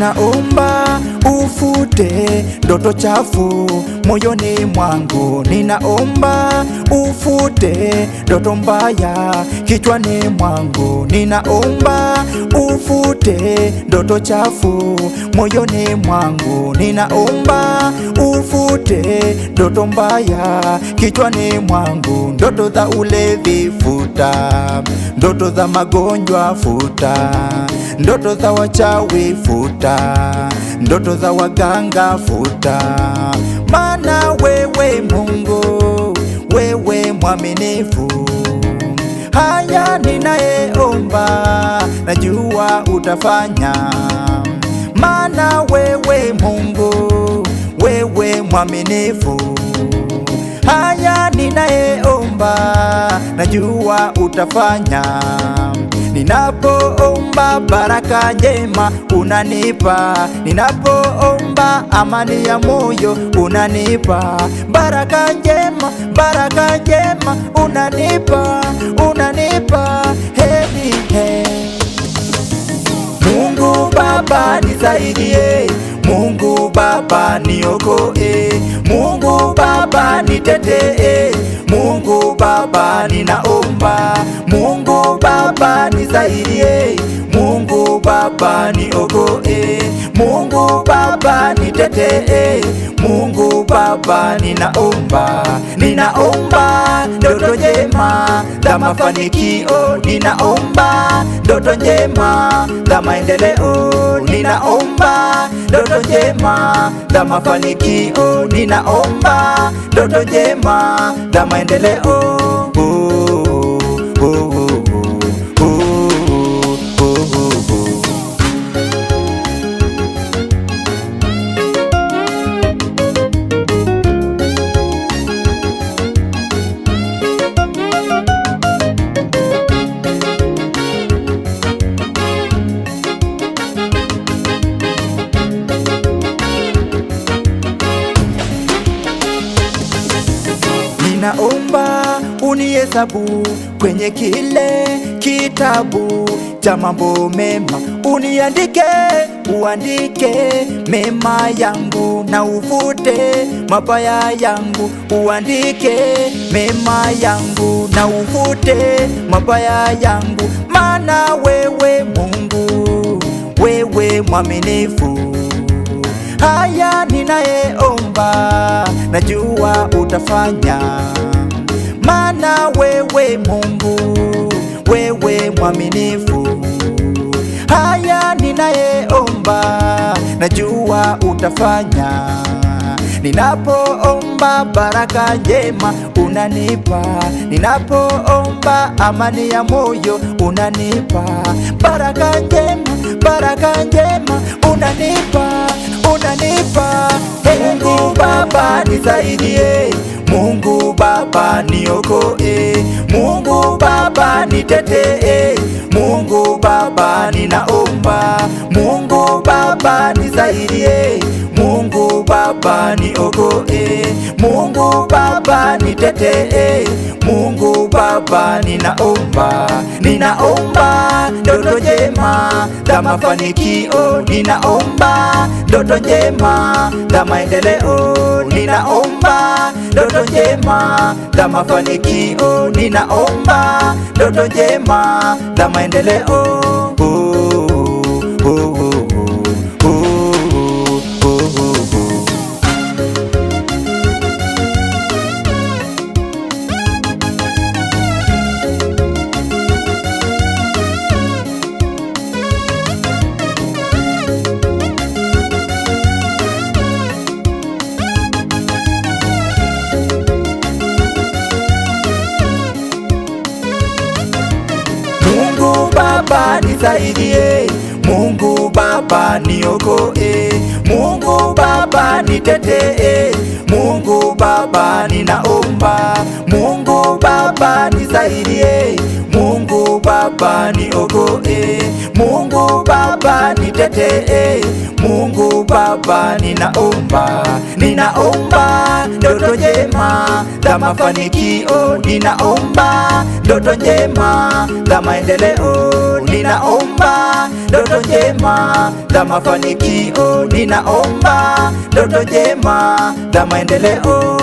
Ninaomba ufute ndoto chafu moyoni mwangu. Ninaomba ufute ndoto mbaya kichwani mwangu. Ninaomba ufute ndoto chafu moyoni mwangu. Ninaomba ufute ndoto mbaya kichwani mwangu. Ndoto za ulevi futa, ndoto za magonjwa futa, ndoto za wachawi futa, ndoto za waganga futa. Maana wewe Mungu, wewe mwaminifu. Haya ninayeomba najua utafanya. Maana wewe Mungu, wewe mwaminifu. Haya ninayeomba najua utafanya. Ninapoomba baraka njema unanipa, ninapoomba amani ya moyo unanipa. Baraka njema, baraka njema unanipa, unanipa. Heri he. Mungu Baba nisaidie, Mungu Baba niokoe, Mungu Baba nitetee, Mungu Baba ninaomba, Mungu Baba nisaidie, Mungu Baba niokoe, Mungu Baba nitetee, Mungu Baba ninaomba. Ninaomba ndoto njema za mafanikio, ninaomba ndoto njema za maendeleo, ninaomba ndoto njema za mafanikio, ninaomba ndoto njema za maendeleo. Ninaomba unihesabu kwenye kile kitabu cha mambo mema, uniandike, uandike mema yangu na uvute mabaya yangu. Uandike mema yangu na uvute mabaya yangu. Maana wewe Mungu, wewe mwaminifu. Haya ninayeomba najua utafanya. Maana wewe Mungu, wewe mwaminifu. Haya ninayeomba najua utafanya. Ninapoomba baraka njema unanipa, ninapoomba amani ya moyo unanipa. Baraka njema, baraka njema unanipa, unanipa. Mungu Baba nisaidie, Mungu Baba niokoe, Mungu Baba nitetee, Mungu Baba ninaomba, Mungu Baba nisaidie, Mungu Baba niokoe, Mungu Baba nitetee, Mungu Baba ninaomba. Ninaomba ndoto njema za mafanikio, ninaomba ndoto njema za maendeleo, ninaomba ndoto njema za mafanikio, ninaomba ndoto njema za maendeleo. Mungu Baba nisaidie, Mungu Baba niokoe, Mungu Baba nitetee, Mungu Baba ninaomba, Mungu Baba nisaidie, Mungu Baba niokoe, Mungu Baba nitetee, Mungu Baba ninaomba, ninaomba ndoto njema za mafanikio, ninaomba ndoto njema za maendeleo, ninaomba ndoto njema za mafanikio, ninaomba ndoto njema za maendeleo.